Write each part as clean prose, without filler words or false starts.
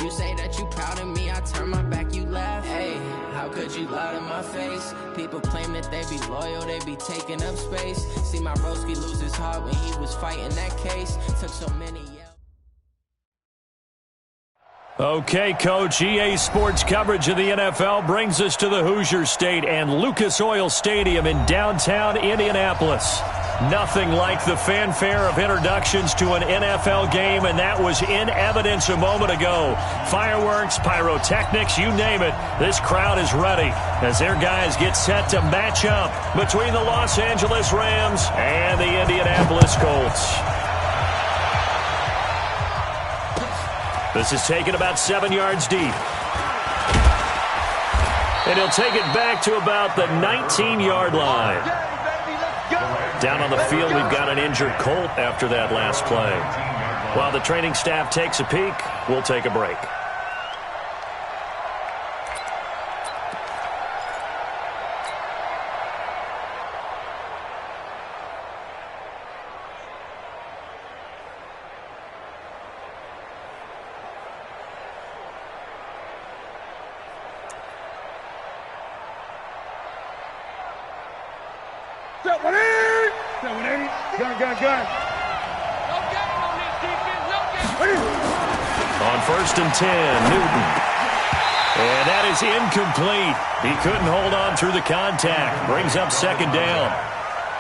You say that you proud of me, I turn my back, you laugh. Hey, how could you lie to my face? People claim that they be loyal, they be taking up space. See my broski lose his heart when he was fighting that case. Took so many years. Okay, Coach, EA Sports coverage of the NFL brings us to the Hoosier State and Lucas Oil Stadium in downtown Indianapolis. Nothing like the fanfare of introductions to an NFL game, and that was in evidence a moment ago. Fireworks, pyrotechnics, you name it. This crowd is ready as their guys get set to match up between the Los Angeles Rams and the Indianapolis Colts. This is taken about 7 yards deep. And he'll take it back to about the 19-yard line. Down on the field, we've got an injured Colt after that last play. While the training staff takes a peek, we'll take a break. On 1st and 10, Newton. And that is incomplete. He couldn't hold on through the contact. Brings up 2nd down.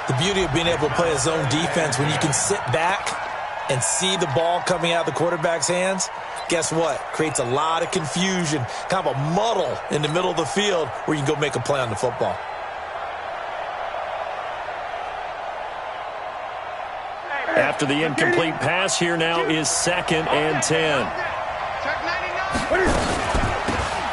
The beauty of being able to play a zone defense when you can sit back and see the ball coming out of the quarterback's hands, guess what? Creates a lot of confusion, kind of a muddle in the middle of the field where you can go make a play on the football. After the incomplete pass, here now is 2nd and 10.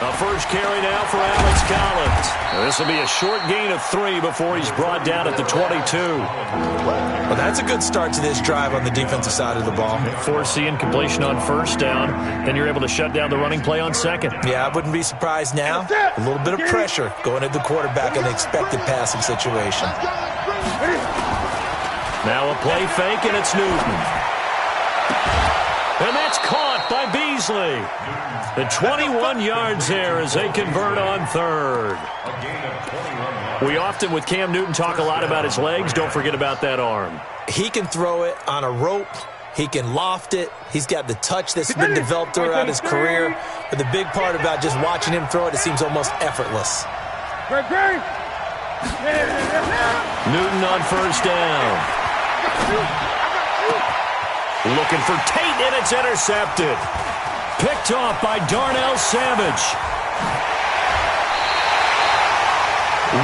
A first carry now for Alex Collins. This will be a short gain of 3 before he's brought down at the 22. Well, that's a good start to this drive on the defensive side of the ball. Force the incompletion on 1st down, then you're able to shut down the running play on 2nd. Yeah, I wouldn't be surprised now. A little bit of pressure going at the quarterback in the expected passing situation. Now a play fake, and it's Newton. And that's caught by Beasley. The 21 yards there as they convert on 3rd. We often, with Cam Newton, talk a lot about his legs. Don't forget about that arm. He can throw it on a rope. He can loft it. He's got the touch that's been developed throughout his career. But the big part about just watching him throw it, it seems almost effortless. Newton on 1st down. Looking for Tate, and it's intercepted. Picked off by Darnell Savage.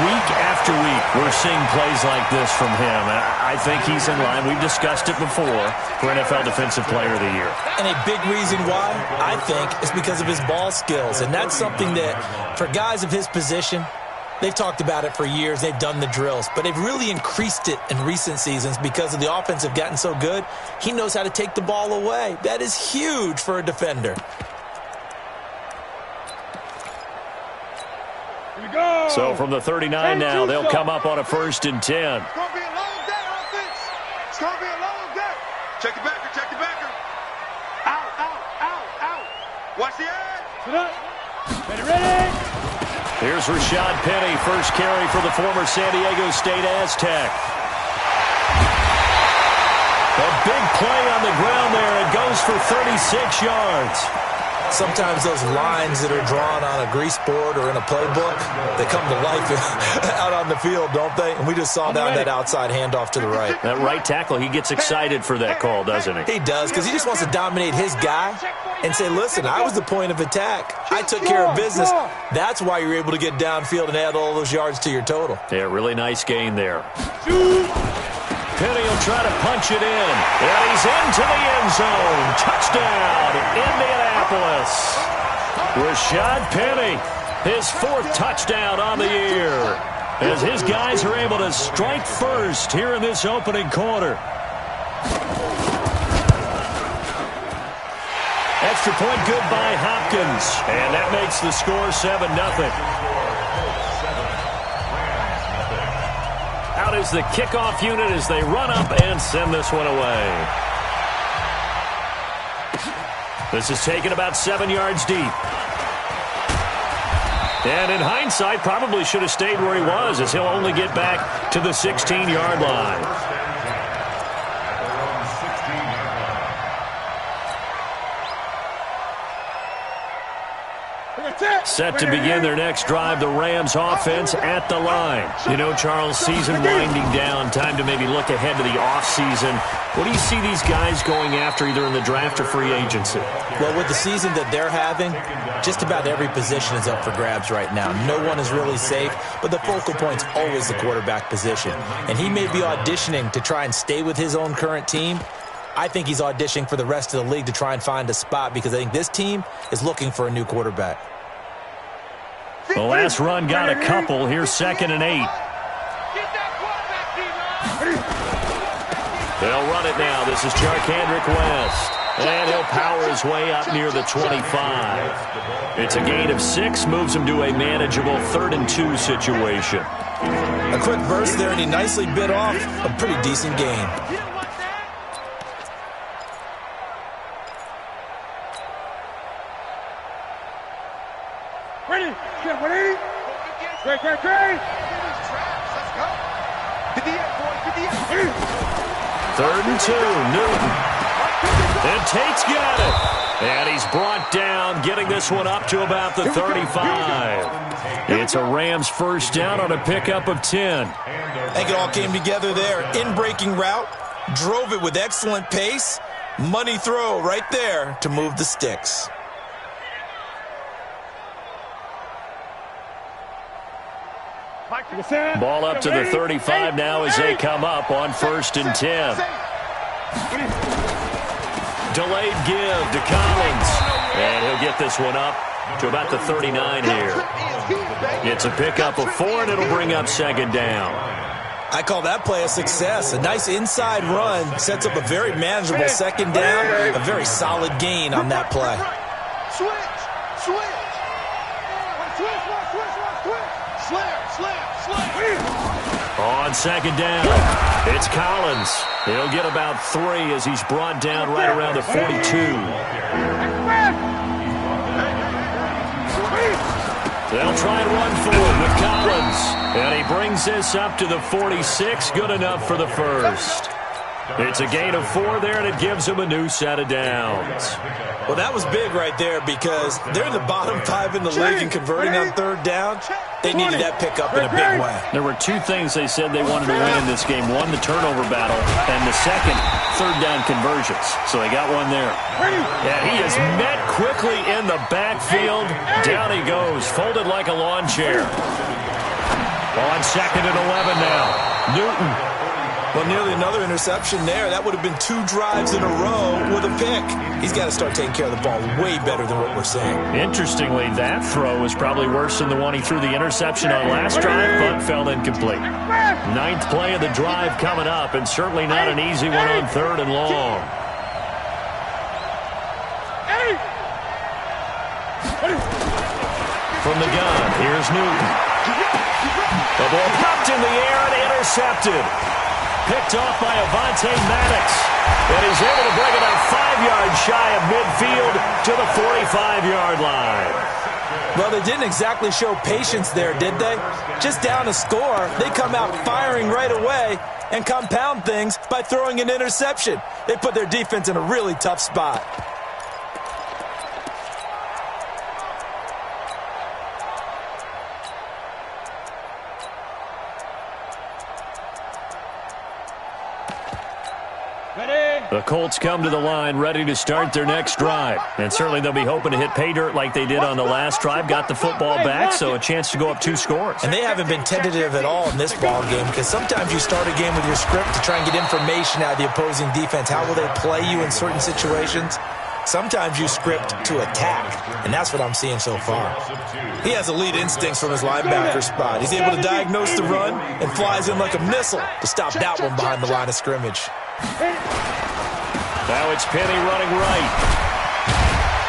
Week after week, we're seeing plays like this from him. I think he's in line. We've discussed it before for NFL Defensive Player of the Year. And a big reason why, I think, is because of his ball skills. And that's something that, for guys of his position, they've talked about it for years. They've done the drills. But they've really increased it in recent seasons because of the offense have gotten so good. He knows how to take the ball away. That is huge for a defender. Here we go. So from the 39 now, they'll come up on a 1st and 10. It's going to be a long day, offense. It's going to be a long day. Check the backer, check the backer. Out, out, out, out. Watch the edge. Sit up. Ready, ready. Here's Rashad Penny, first carry for the former San Diego State Aztec. A big play on the ground there. It goes for 36 yards. Sometimes those lines that are drawn on a grease board or in a playbook, they come to life out on the field, don't they? And we just saw down that outside handoff to the right. That right tackle, he gets excited for that call, doesn't he? He does, because he just wants to dominate his guy and say, listen, I was the point of attack. I took care of business. That's why you're able to get downfield and add all those yards to your total. Yeah, really nice gain there. Penny will try to punch it in. And he's into the end zone. Touchdown, Indianapolis. Rashad Penny, his 4th touchdown on the year, as his guys are able to strike first here in this opening quarter. Extra point good by Hopkins, and that makes the score 7-0. Out is the kickoff unit as they run up and send this one away. This is taken about 7 yards deep. And in hindsight, probably should have stayed where he was, as he'll only get back to the 16-yard line. Set to begin their next drive, the Rams offense at the line. You know, Charles, season winding down, time to maybe look ahead to the offseason. What do you see these guys going after either in the draft or free agency? Well, with the season that they're having, just about every position is up for grabs right now. No one is really safe, but the focal point's always the quarterback position. And he may be auditioning to try and stay with his own current team. I think he's auditioning for the rest of the league to try and find a spot because I think this team is looking for a new quarterback. The last run got a couple. Here's 2nd and 8. They'll run it now. This is Jarkandrick West. And he'll power his way up near the 25. It's a gain of 6, moves him to a manageable 3rd and 2 situation. A quick burst there, and he nicely bit off a pretty decent gain. Ready? Get ready. Great. Let's go. 58, boys. 58. 3rd and 2. Newton. And Tate's got it. And he's brought down, getting this one up to about the 35. It's a Rams first down on a pickup of 10. I think it all came together there. In-breaking route. Drove it with excellent pace. Money throw right there to move the sticks. Ball up to the 35 now as they come up on 1st and 10. Delayed give to Collins. And he'll get this one up to about the 39 here. It's a pickup of 4, and it'll bring up 2nd down. I call that play a success. A nice inside run sets up a very manageable 2nd down. A very solid gain on that play. On 2nd down, it's Collins. He'll get about 3 as he's brought down right around the 42. They'll try and run forward with Collins. And he brings this up to the 46. Good enough for the first. It's a gain of 4 there, and it gives him a new set of downs. Well, that was big right there because they're in the bottom 5 in the league and converting on 3rd down. They needed that pickup in a big way. There were 2 things they said they wanted to win in this game. One, the turnover battle, and the second, 3rd down conversions. So they got one there. And he is met quickly in the backfield. Down he goes, folded like a lawn chair. On 2nd and 11 now. Newton. Well, nearly another interception there. That would have been 2 drives in a row with a pick. He's got to start taking care of the ball way better than what we're seeing. Interestingly, that throw was probably worse than the one he threw the interception on last drive, but fell incomplete. 9th play of the drive coming up, and certainly not an easy one on 3rd and long. From the gun, here's Newton. The ball popped in the air and intercepted. Picked off by Avonte Maddox. And he's able to bring it up 5 yards shy of midfield to the 45-yard line. Well, they didn't exactly show patience there, did they? Just down a score, they come out firing right away and compound things by throwing an interception. They put their defense in a really tough spot. The Colts come to the line ready to start their next drive. And certainly they'll be hoping to hit pay dirt like they did on the last drive. Got the football back, so a chance to go up 2 scores. And they haven't been tentative at all in this ball game because sometimes you start a game with your script to try and get information out of the opposing defense. How will they play you in certain situations? Sometimes you script to attack, and that's what I'm seeing so far. He has elite instincts from his linebacker spot. He's able to diagnose the run and flies in like a missile to stop that one behind the line of scrimmage. Now it's Penny running right.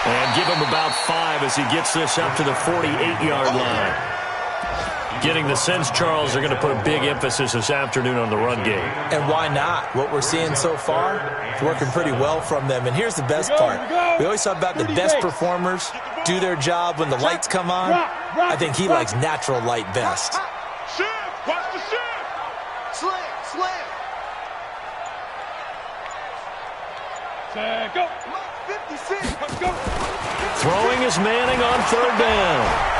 And give him about 5 as he gets this up to the 48-yard line. Getting the sense, Charles, they're going to put a big emphasis this afternoon on the run game. And why not? What we're seeing so far is working pretty well from them. And here's the best part. We always talk about the best performers do their job when the lights come on. I think he likes natural light best. Shift! Watch the shift! Slam! Slam! Go! 56! Let's go! Throwing is Manning on third down.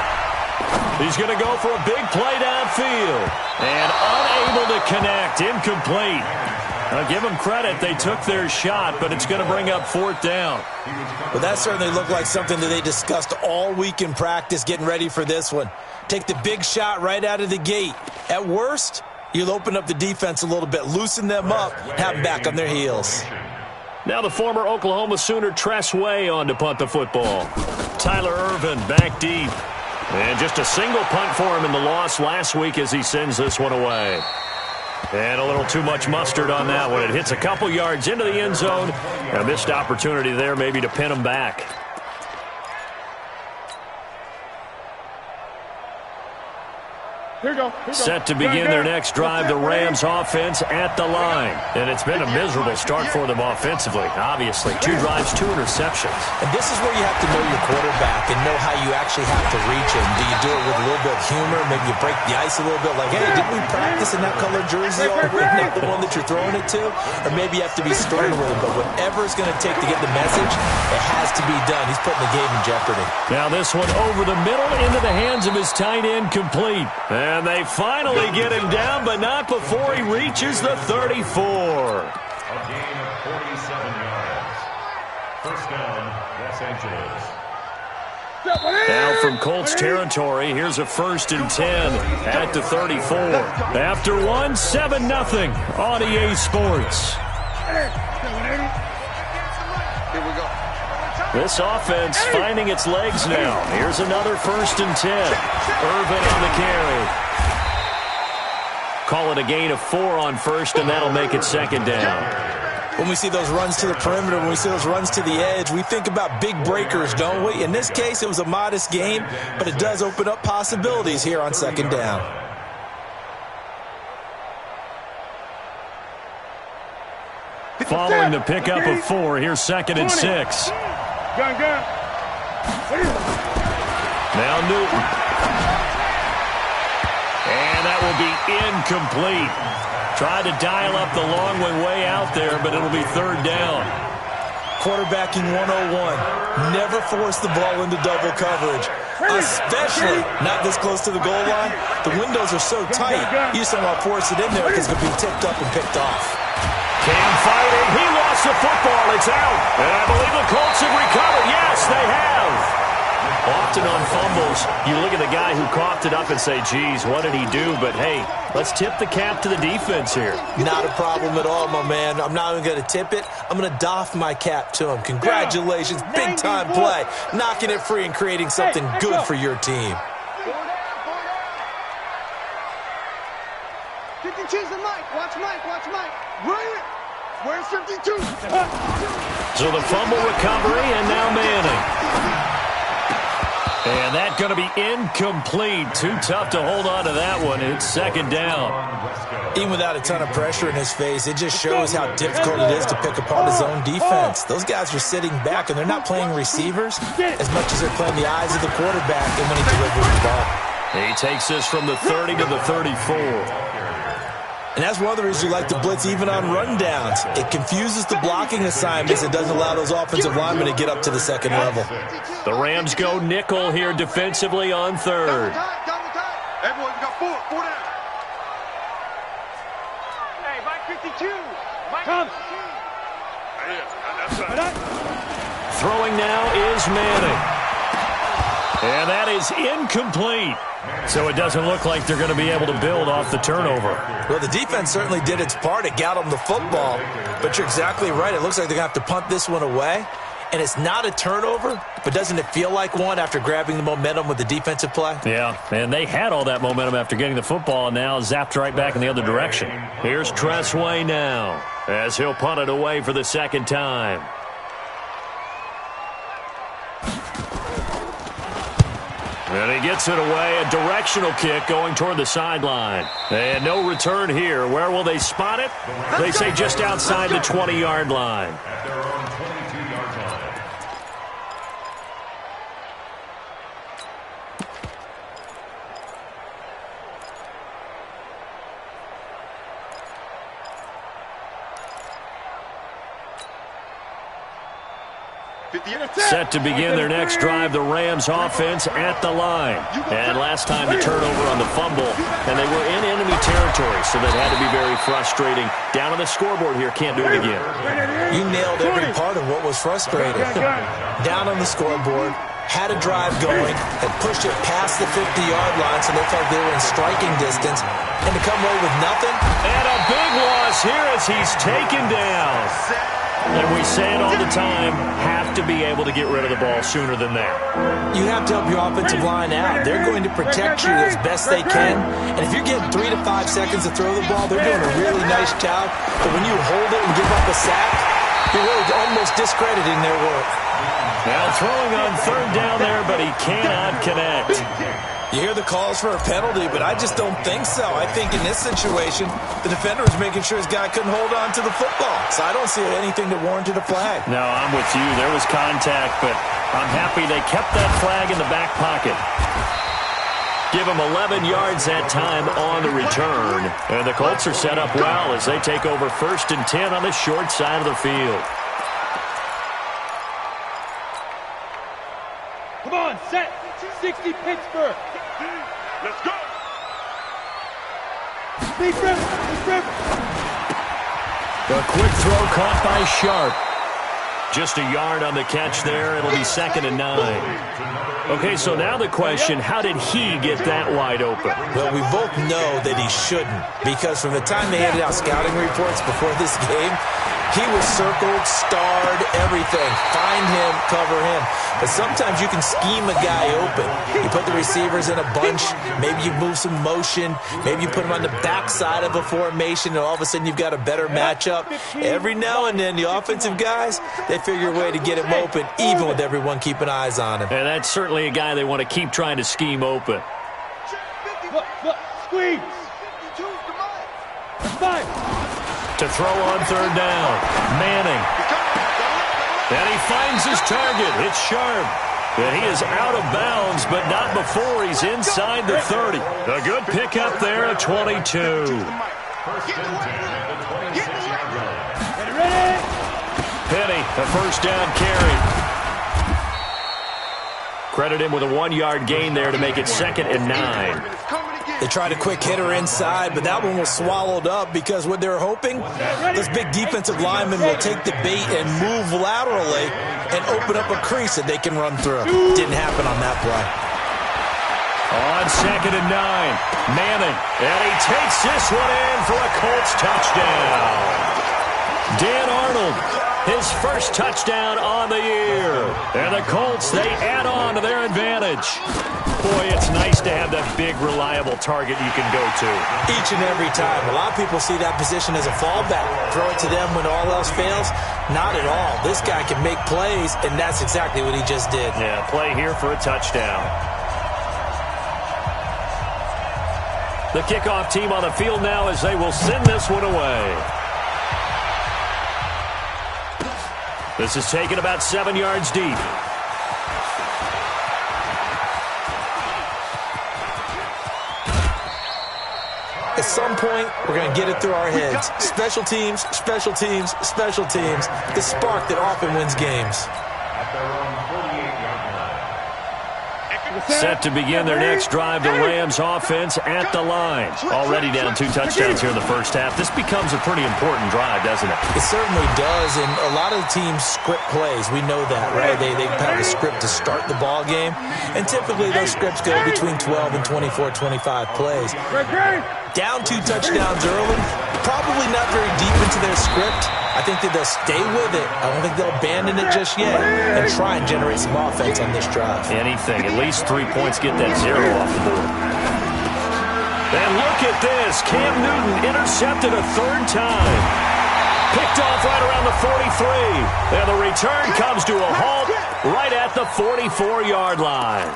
He's going to go for a big play downfield. And unable to connect. Incomplete. I'll give them credit. They took their shot, but it's going to bring up fourth down. Well, that certainly looked like something that they discussed all week in practice getting ready for this one. Take the big shot right out of the gate. At worst, you'll open up the defense a little bit, loosen them up, have them back on their heels. Now the former Oklahoma Sooner Tress Way on to punt the football. Tyler Irvin back deep. And just a single punt for him in the loss last week as he sends this one away. And a little too much mustard on that one. It hits a couple yards into the end zone. A missed opportunity there maybe to pin him back. Here we go. Set to begin their next drive, the Rams offense at the line. And it's been a miserable start for them offensively, obviously. 2 drives, 2 interceptions. And this is where you have to know your quarterback and know how you actually have to reach him. Do you do it with a little bit of humor? Maybe you break the ice a little bit like, hey, didn't we practice in that color jersey already? Not the one that you're throwing it to? Or maybe you have to be stern with him. But whatever it's going to take to get the message, it has to be done. He's putting the game in jeopardy. Now this one over the middle into the hands of his tight end, complete. And they finally get him down, but not before he reaches the 34. A gain of 47 yards. First down, Los Angeles. Now from Colts territory, here's a 1st and 10 at the 34. After one, 7-0 on EA Sports. Here we go. This offense finding its legs now. Here's another 1st and 10. Irvin on the carry. Call it a gain of 4 on first, and that'll make it 2nd down. When we see those runs to the perimeter, when we see those runs to the edge, we think about big breakers, don't we? In this case, it was a modest gain, but it does open up possibilities here on 2nd down. Following the pickup of 4, here's 2nd and 6. Gun. Now Newton. And that will be incomplete. Tried to dial up the long way out there, but it'll be 3rd down. Quarterbacking 101. Never force the ball into double coverage, especially not this close to the goal line. The windows are so tight, you just don't want to force it in there because it'll be tipped up and picked off. Cam fighting. He lost the football. It's out. And I believe the Colts have recovered. Yes, they have. Often on fumbles, you look at the guy who coughed it up and say, geez, what did he do? But, hey, let's tip the cap to the defense here. Not a problem at all, my man. I'm not even going to tip it. I'm going to doff my cap to him. Congratulations. Big-time play. Knocking it free and creating something good for your team. 52's the mic. Watch Mike. Right. Where's 52? So the fumble recovery, and now Manning. And that's going to be incomplete. Too tough to hold on to that one. It's 2nd down. Even without a ton of pressure in his face, it just shows how difficult it is to pick apart his own defense. Those guys are sitting back, and they're not playing receivers as much as they're playing the eyes of the quarterback and when he delivers the ball. He takes this from the 30 to the 34. And that's one of the reasons you like to blitz even on rundowns. It confuses the blocking assignments. It doesn't allow those offensive linemen to get up to the 2nd level. The Rams go nickel here defensively on 3rd. Everyone, you got 4 down. Hey, Mike 52. Come. Throwing now is Manning. And that is incomplete. So it doesn't look like they're going to be able to build off the turnover. Well, the defense certainly did its part. It got them the football. But you're exactly right. It looks like they're going to have to punt this one away. And it's not a turnover, but doesn't it feel like one after grabbing the momentum with the defensive play? Yeah, and they had all that momentum after getting the football, and now zapped right back in the other direction. Here's Tress Way now, as he'll punt it away for the 2nd time. And he gets it away, a directional kick going toward the sideline. And no return here. Where will they spot it? They say just outside the 20-yard line. At their own 22-yard line. Set to begin their next drive, the Rams offense at the line. And last time the turnover on the fumble, and they were in enemy territory, so that had to be very frustrating. Down on the scoreboard here, can't do it again. You nailed every part of what was frustrating. Down on the scoreboard, had a drive going, and pushed it past the 50-yard line, so they felt they were in striking distance, and to come away with nothing. And a big loss here as he's taken down. And we say it all the time, have to be able to get rid of the ball sooner than that. You have to help your offensive line out. They're going to protect you as best they can. And if you're getting 3 to 5 seconds to throw the ball, they're doing a really nice job. But when you hold it and give up a sack, you're really almost discrediting their work. Now throwing on third down there, but he cannot connect. You hear the calls for a penalty, but I just don't think so. I think in this situation, the defender was making sure his guy couldn't hold on to the football. So I don't see anything that warranted a flag. No, I'm with you. There was contact, but I'm happy they kept that flag in the back pocket. Give them 11 yards that time on the return. And the Colts are set up well as they take over 1st and 10 on the short side of the field. Come on, set. 60 Pittsburgh. Let's go. Deep rip. A quick throw caught by Sharp. Just a yard on the catch there. It'll be 2nd and 9. Okay, so now the question, how did he get that wide open? Well, we both know that he shouldn't, because from the time they handed out scouting reports before this game, he was circled, starred, everything. Find him, cover him. But sometimes you can scheme a guy open. You put the receivers in a bunch. Maybe you move some motion. Maybe you put them on the backside of a formation, and all of a sudden you've got a better matchup. Every now and then, the offensive guys, they figure a way to get him open, even with everyone keeping eyes on him. And that's certainly a guy they want to keep trying to scheme open. Look, squeeze. 5. To throw on third down, Manning. And he finds his target. It's Sharp. And he is out of bounds, but not before he's inside the 30. A good pickup there at 22. 1st and 10 at the 26-yard line. Ready? Penny, a first down carry. Credit him with a 1-yard gain there to make it 2nd and 9. They tried a quick hitter inside, but that one was swallowed up because what they're hoping, this big defensive lineman will take the bait and move laterally and open up a crease that they can run through. Didn't happen on that play. On 2nd and 9, Manning, and he takes this one in for a Colts touchdown. Dan Arnold, his first touchdown on the year. And the Colts, they add on to their advantage. Boy, it's nice to have that big, reliable target you can go to. Each and every time. A lot of people see that position as a fallback. Throw it to them when all else fails. Not at all. This guy can make plays, and that's exactly what he just did. Yeah, play here for a touchdown. The kickoff team on the field now as they will send this one away. This is taken about 7 yards deep. At some point, we're going to get it through our heads. Special teams, special teams, special teams. The spark that often wins games. At their own 48-yard line. Set to begin their next drive, the Rams offense at the line. Already down 2 touchdowns here in the first half. This becomes a pretty important drive, doesn't it? It certainly does, and a lot of the teams script plays. We know that, right? They have a script to start the ball game, and typically those scripts go between 12 and 24, 25 plays. Down 2 touchdowns early, probably not very deep into their script. I think that they'll stay with it. I don't think they'll abandon it just yet and try and generate some offense on this drive. Anything. At least 3 points, get that 0 off the board. And look at this. Cam Newton intercepted a 3rd time. Picked off right around the 43. And the return comes to a halt right at the 44-yard line.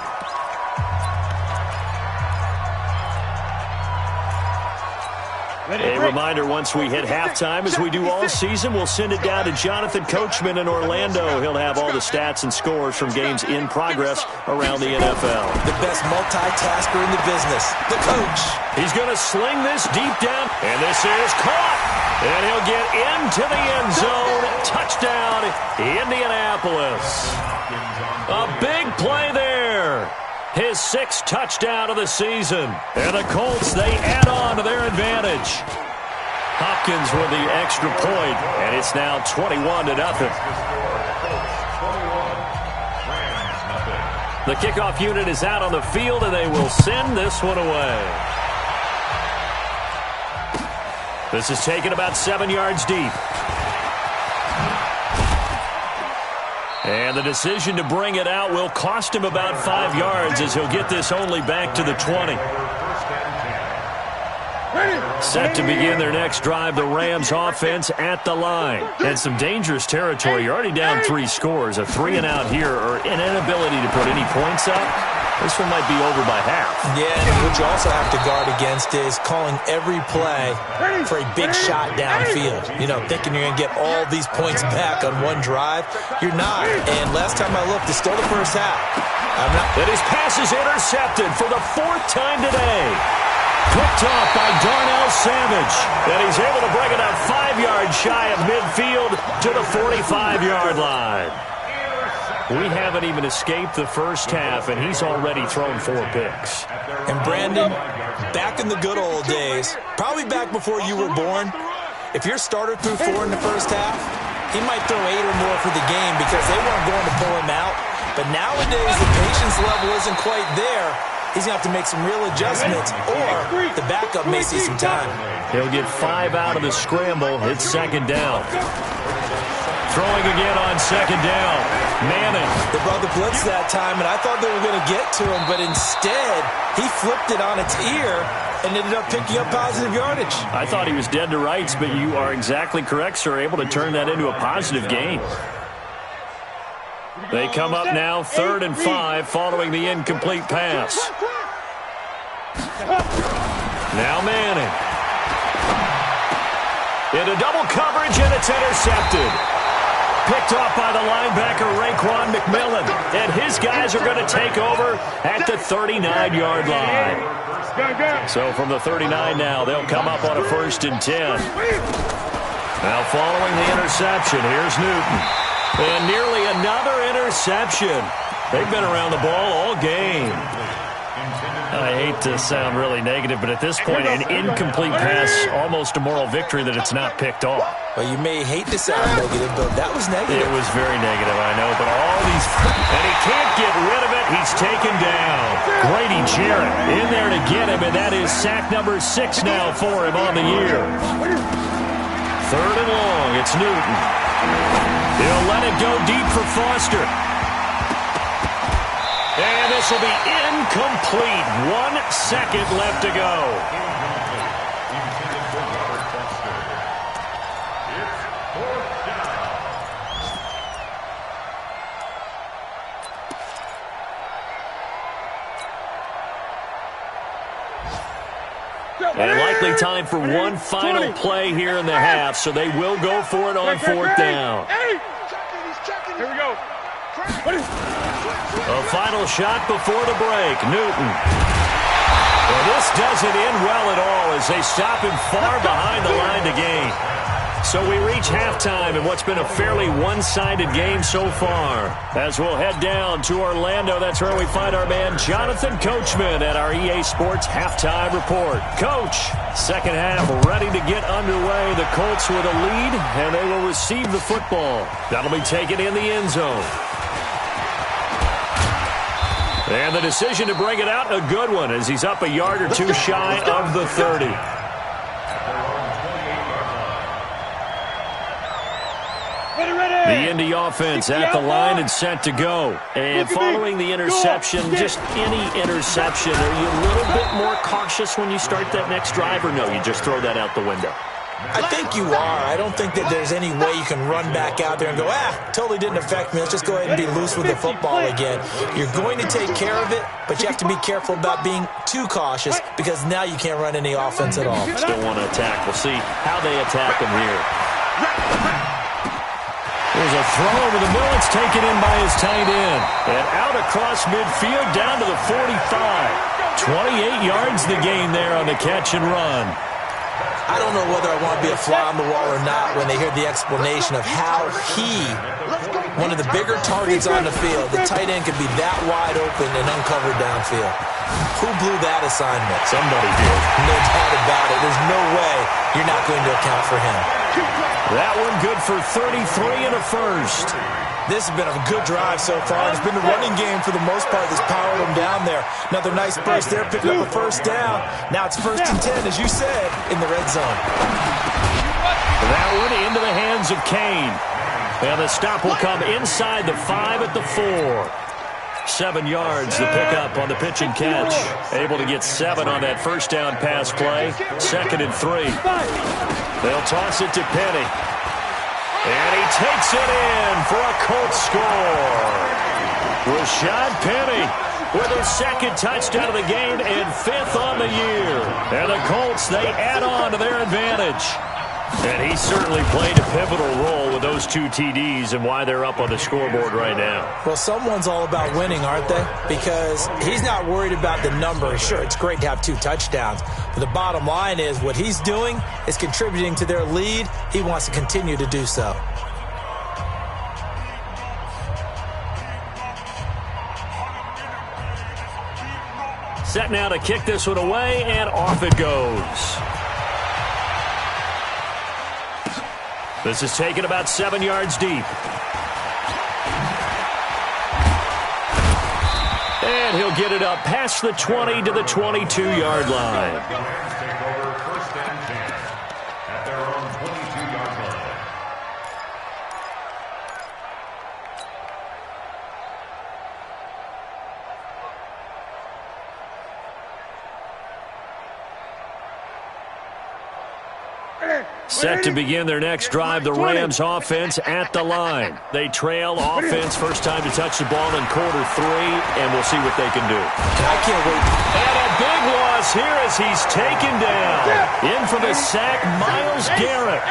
A reminder, once we hit halftime, as we do all season, we'll send it down to Jonathan Coachman in Orlando. He'll have all the stats and scores from games in progress around the NFL. The best multitasker in the business, the coach. He's going to sling this deep down, and this is caught. And he'll get into the end zone. Touchdown, Indianapolis. A big play there. His 6th touchdown of the season. And the Colts, they add on to their advantage. Hopkins with the extra point, and it's now 21-0. The kickoff unit is out on the field, and they will send this one away. This is taken about 7 yards deep. And the decision to bring it out will cost him about 5 yards, as he'll get this only back to the 20. Set to begin their next drive, the Rams offense at the line. And some dangerous territory. You're already down 3 scores. A 3-and-out here, or an inability to put any points up. This one might be over by half. Yeah, and what you also have to guard against is calling every play for a big shot downfield. You know, thinking you're going to get all these points back on one drive. You're not. And last time I looked, it's still the first half. And his pass is intercepted for the 4th time today. Picked off by Darnell Savage. And he's able to bring it up 5 yards shy of midfield to the 45-yard line. We haven't even escaped the first half, and he's already thrown 4 picks. And Brandon, back in the good old days, probably back before you were born, if your starter threw 4 in the first half, he might throw 8 or more for the game because they weren't going to pull him out. But nowadays, the patience level isn't quite there. He's going to have to make some real adjustments, or the backup may see some time. He'll get 5 out of the scramble. It's 2nd down. Throwing again on 2nd down. Manning. They brought the blitz that time, and I thought they were going to get to him, but instead, he flipped it on its ear and ended up picking up positive yardage. I thought he was dead to rights, but you are exactly correct, sir. Able to turn that into a positive gain. They come up now 3rd and 5 following the incomplete pass. Now Manning. Into double coverage, and it's intercepted. Picked off by the linebacker, Raekwon McMillan. And his guys are going to take over at the 39-yard line. So from the 39 now, they'll come up on a 1st and 10. Now following the interception, here's Newton. And nearly another interception. They've been around the ball all game. I hate to sound really negative, but at this point, an incomplete pass, almost a moral victory that it's not picked off. Well, you may hate to sound negative, but that was negative. It was very negative, I know, but all these... And he can't get rid of it. He's taken down. Grady Jarrett in there to get him, and that is sack number 6 now for him on the year. 3rd and long, it's Newton. He'll let it go deep for Foster. And this will be incomplete. 1 second left to go. And likely time for one final play here in the half, so they will go for it on 4th down. Here we go. A final shot before the break. Newton. Well, this doesn't end well at all as they stop him far behind the line to gain. So we reach halftime in what's been a fairly one-sided game so far. As we'll head down to Orlando, that's where we find our man Jonathan Coachman at our EA Sports Halftime Report. Coach, 2nd half ready to get underway. The Colts with a lead, and they will receive the football. That'll be taken in the end zone. And the decision to bring it out, a good one, as he's up a yard or 2 shy of the 30. The Indy offense at the line and set to go. And following the interception, just any interception, are you a little bit more cautious when you start that next drive, or no, you just throw that out the window? I think you are. I don't think that there's any way you can run back out there and go, totally didn't affect me. Let's just go ahead and be loose with the football again. You're going to take care of it, but you have to be careful about being too cautious because now you can't run any offense at all. Still want to attack. We'll see how they attack him here. There's a throw over the middle. It's taken in by his tight end. And out across midfield down to the 45. 28 yards the gain there on the catch and run. I don't know whether I want to be a fly on the wall or not when they hear the explanation of how one of the bigger targets on the field, the tight end could be that wide open and uncovered downfield. Who blew that assignment? Somebody did. No doubt about it. There's no way you're not going to account for him. That one good for 33 and a first. This has been a good drive so far. It's been the running game for the most part that's powered them down there. Another nice burst there, picking up a first down. Now it's 1st and 10, as you said, in the red zone. That one into the hands of Kane. And the stop will come inside the 5 at the 4. 7 yards, the pickup on the pitch and catch. Able to get 7 on that first down pass play. 2nd and 3. They'll toss it to Penny. And he takes it in for a Colts score. Rashad Penny with his 2nd touchdown of the game and 5th on the year. And the Colts, they add on to their advantage. And he certainly played a pivotal role with those 2 TDs and why they're up on the scoreboard right now. Well, someone's all about winning, aren't they? Because he's not worried about the number. Sure, it's great to have 2 touchdowns. But the bottom line is what he's doing is contributing to their lead. He wants to continue to do so. Set now to kick this one away, and off it goes. This is taken about 7 yards deep. And he'll get it up past the 20 to the 22-yard line. Take over 1st and 10 at their own 22-yard line. Set to begin their next drive, the Rams offense at the line. They trail offense, first time to touch the ball in quarter 3, and we'll see what they can do. I can't wait. And a big loss here as he's taken down. In for the sack, Myles Garrett.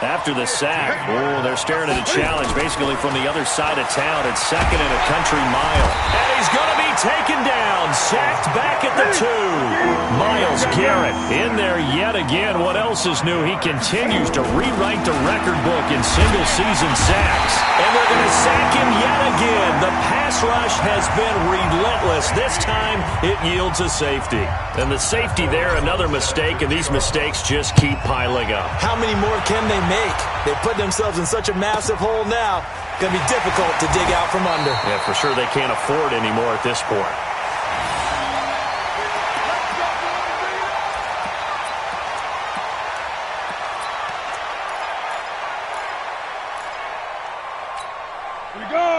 After the sack, they're staring at a challenge basically from the other side of town. It's 2nd and a country mile. And he's going to be taken down, sacked back at the 2. Myles Garrett in there yet again. What else is new? He continues to rewrite the record book in single-season sacks. And they're going to sack him yet again. The pass rush has been relentless. This time, it yields a safety. And the safety there, another mistake, and these mistakes just keep piling up. How many more can they make? They put themselves in such a massive hole now. Going to be difficult to dig out from under. Yeah, for sure they can't afford anymore at this point.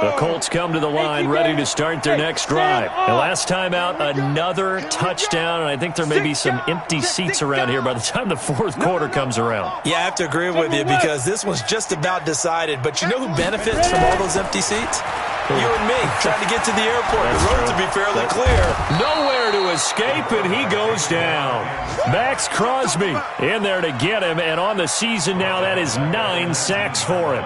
The Colts come to the line ready to start their next drive. And last time out, another touchdown, and I think there may be some empty seats around here by the time the 4th quarter comes around. Yeah, I have to agree with you because this one's just about decided. But you know who benefits from all those empty seats? You and me, trying to get to the airport. The road to be fairly clear. Nowhere to escape, and he goes down. Max Crosby in there to get him, and on the season now, that is 9 sacks for him.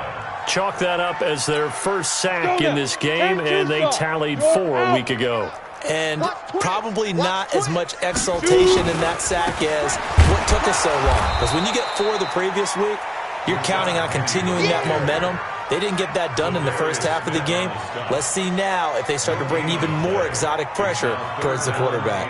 Chalk that up as their first sack in this game, and they tallied 4 a week ago. And probably not as much exultation in that sack as what took us so long. Because when you get 4 the previous week, you're counting on continuing that momentum. They didn't get that done in the first half of the game. Let's see now if they start to bring even more exotic pressure towards the quarterback.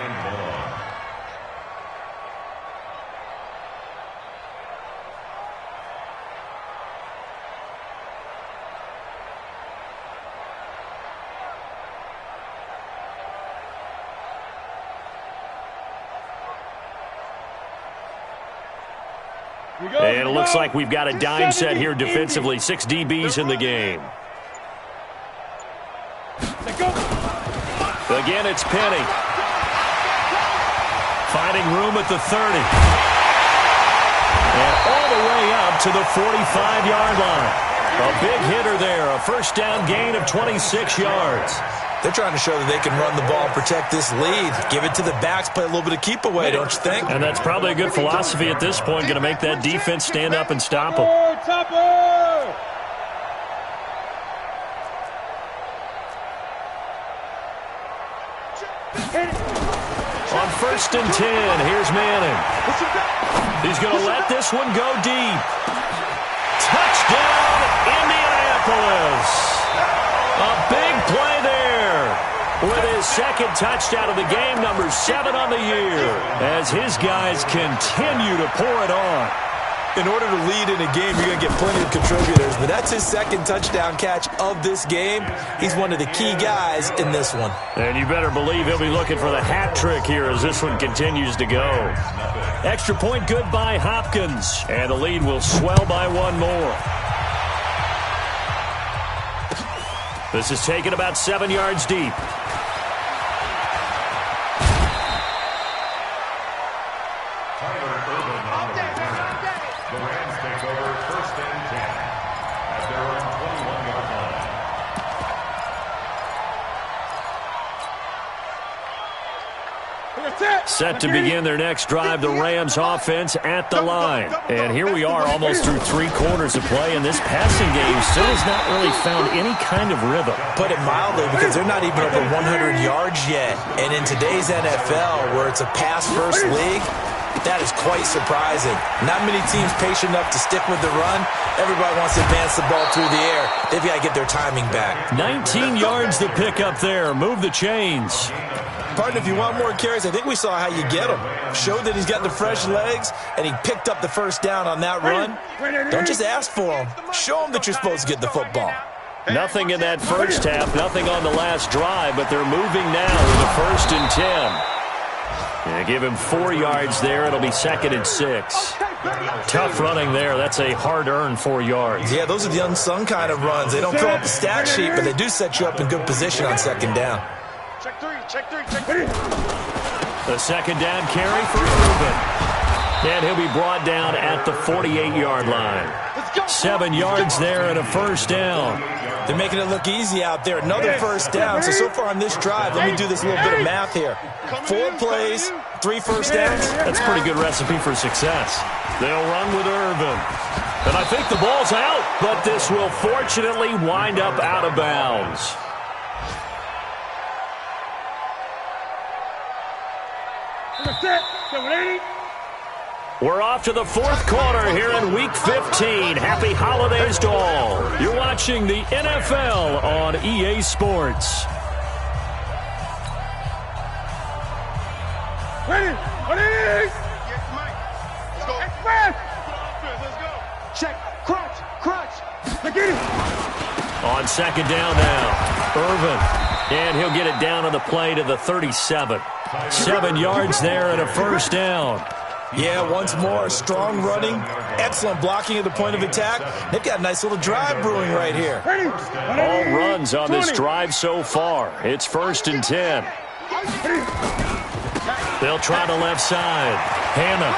And it looks like we've got a dime set here defensively. 6 DBs in the game. Again, it's Penny. Finding room at the 30. And all the way up to the 45-yard line. A big hitter there, a first down gain of 26 yards. They're trying to show that they can run the ball and protect this lead. Give it to the backs, play a little bit of keep away, don't you think? And that's probably a good philosophy at this point, going to make that defense stand up and stop them. On 1st and 10, here's Manning. He's going to let this one go deep. Touchdown, Indianapolis. A big play there with his second touchdown of the game, number 7 on the year, as his guys continue to pour it on. In order to lead in a game, you're going to get plenty of contributors, but that's his second touchdown catch of this game. He's one of the key guys in this one. And you better believe he'll be looking for the hat trick here as this one continues to go. Extra point good by Hopkins, and the lead will swell by one more. This is taken about 7 yards deep. The Rams take over 1st and 10 at their own 21-yard line. Set to begin their next drive, the Rams offense at the line. And here we are almost through 3 quarters of play, and this passing game still has not really found any kind of rhythm. Put it mildly, because they're not even over 100 yards yet. And in today's NFL, where it's a pass-first league, that is quite surprising. Not many teams patient enough to stick with the run. Everybody wants to advance the ball through the air. They've got to get their timing back. 19 yards to pick up there. Move the chains. Partner, if you want more carries, I think we saw how you get him. Showed that he's got the fresh legs, and he picked up the first down on that run. Don't just ask for him. Show him that you're supposed to get the football. Nothing in that first half, nothing on the last drive, but they're moving now with a 1st and 10. Yeah, give him 4 yards there. It'll be 2nd and 6. Tough running there. That's a hard-earned 4 yards. Yeah, those are the unsung kind of runs. They don't fill up the stat sheet, but they do set you up in good position on 2nd down. Check 3, check 3, check 3. The 2nd down carry for Reuben. And he'll be brought down at the 48-yard line. 7 yards there and a 1st down. They're making it look easy out there. Another 1st down. So far on this drive, let me do this little bit of math here. 4 plays, 3 first downs. That's a pretty good recipe for success. They'll run with Irvin. And I think the ball's out, but this will fortunately wind up out of bounds. We're off to the 4th quarter here in Week 15. Happy holidays to all. You're watching the NFL on EA Sports. Ready? Ready? Yes, Mike. Let's go. Express. Let's go. Check. Crunch. Crunch. Get it. On 2nd down now, Irvin. And he'll get it down on the play to the 37. 7 yards there and a 1st down. Yeah, once more, strong running, excellent blocking at the point of attack. They've got a nice little drive brewing right here. All runs on this drive so far. It's 1st and 10. They'll try the left side. Hannah.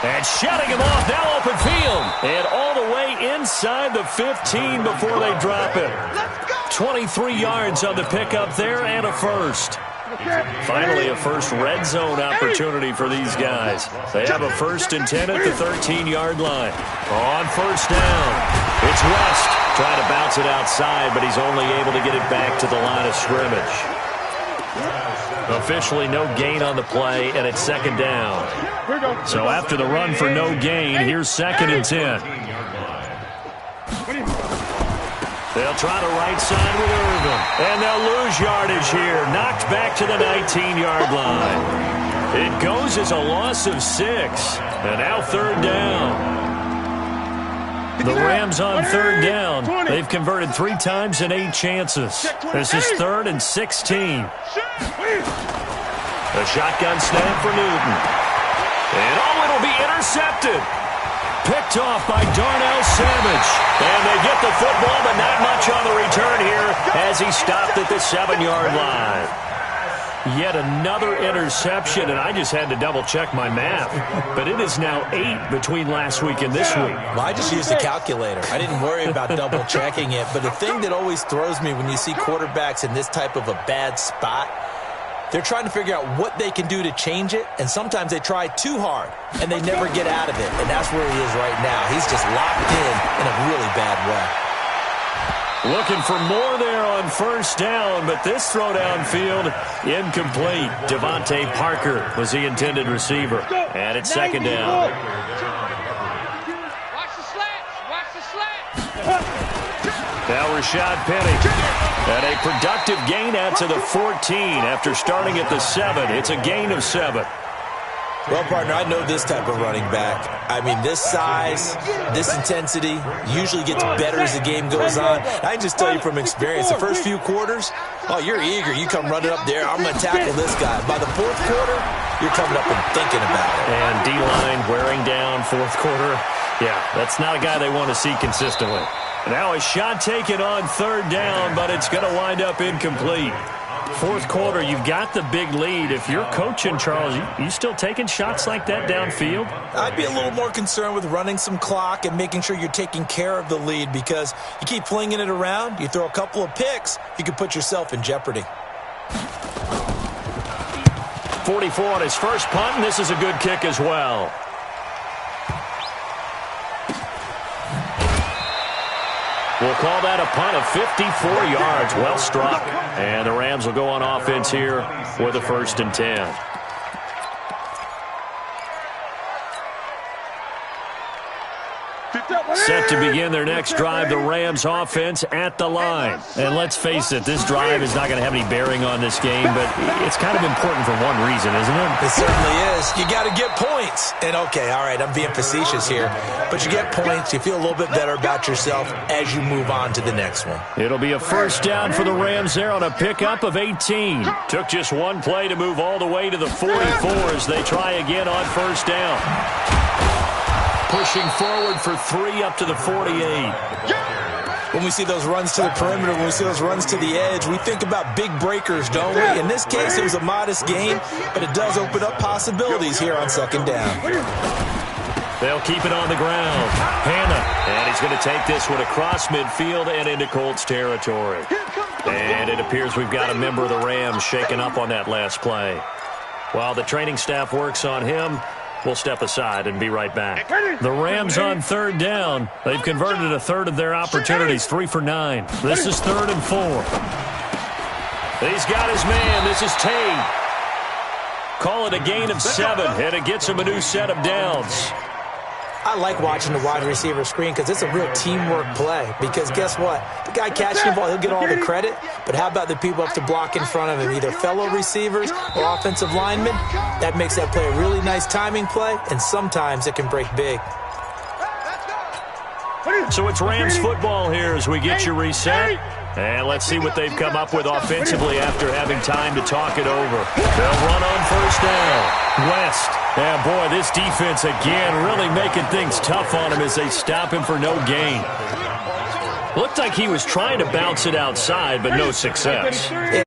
And shutting him off, now open field. And all the way inside the 15 before they drop it. 23 yards on the pickup there and a 1st. Finally, a first red zone opportunity for these guys. They have a 1st and 10 at the 13-yard line. On 1st down, it's West trying to bounce it outside, but he's only able to get it back to the line of scrimmage. Officially no gain on the play, and it's 2nd down. So after the run for no gain, here's 2nd and 10. They'll try the right side with Irvin. And they'll lose yardage here. Knocked back to the 19-yard line. It goes as a loss of 6. And now 3rd down. The Rams on 3rd down. They've converted 3 times in 8 chances. This is 3rd and 16. A shotgun snap for Newton. And it'll be intercepted. Picked off by Darnell Savage. And they get the football, but not much on the return here as he stopped at the 7-yard line. Yet another interception, and I just had to double-check my math. But it is now 8 between last week and this week. Well, I just used a calculator. I didn't worry about double-checking it. But the thing that always throws me when you see quarterbacks in this type of a bad spot, they're trying to figure out what they can do to change it, and sometimes they try too hard, and they never get out of it. And that's where he is right now. He's just locked in a really bad way. Looking for more there on first down, but this throw downfield incomplete. Devontae Parker was the intended receiver. And it's second down. Watch the slats. Watch the slats. Now Rashad Penny. And a productive gain out to the 14 after starting at the 7. It's a gain of 7. Well, partner, I know this type of running back. I mean, this size, this intensity usually gets better as the game goes on. I can just tell you from experience, the first few quarters, oh, you're eager. You come running up there, I'm going to tackle this guy. By the fourth quarter, you're coming up and thinking about it. And D-line wearing down fourth quarter. Yeah, that's not a guy they want to see consistently. Now a shot taken on third down, but it's going to wind up incomplete. Fourth quarter, you've got the big lead. If you're coaching, Charles, you still taking shots like that downfield? I'd be a little more concerned with running some clock and making sure you're taking care of the lead, because you keep flinging it around, you throw a couple of picks, you can put yourself in jeopardy. 44 on his first punt, and this is a good kick as well. We'll call that a punt of 54 yards. Well struck. And the Rams will go on offense here with a 1st and 10. Set to begin their next drive, the Rams offense at the line. And let's face it, this drive is not going to have any bearing on this game, but it's kind of important for one reason, isn't it? It certainly is. You got to get points. And, okay, all right, I'm being facetious here, but you get points, you feel a little bit better about yourself as you move on to the next one. It'll be a first down for the Rams there on a pickup of 18. Took just one play to move all the way to the 44 as they try again on first down. Pushing forward for 3 up to the 48. When we see those runs to the perimeter, when we see those runs to the edge, we think about big breakers, don't we? In this case, it was a modest gain, but it does open up possibilities here on second down. They'll keep it on the ground. Hannah, and he's going to take this one across midfield and into Colts territory. And it appears we've got a member of the Rams shaken up on that last play. While the training staff works on him, we'll step aside and be right back. The Rams on third down. They've converted a third of their opportunities, 3 for 9. This is 3rd and 4. He's got his man. This is Tate. Call it a gain of 7, and it gets him a new set of downs. I like watching the wide receiver screen because it's a real teamwork play. Because guess what? The guy catching the ball, he'll get all the credit. But how about the people up to block in front of him, either fellow receivers or offensive linemen? That makes that play a really nice timing play, and sometimes it can break big. So it's Rams football here as we get you reset. And let's see what they've come up with offensively after having time to talk it over. They'll run on first down. West. Yeah, boy, this defense again really making things tough on him as they stop him for no gain. Looked like he was trying to bounce it outside, but no success. Yeah,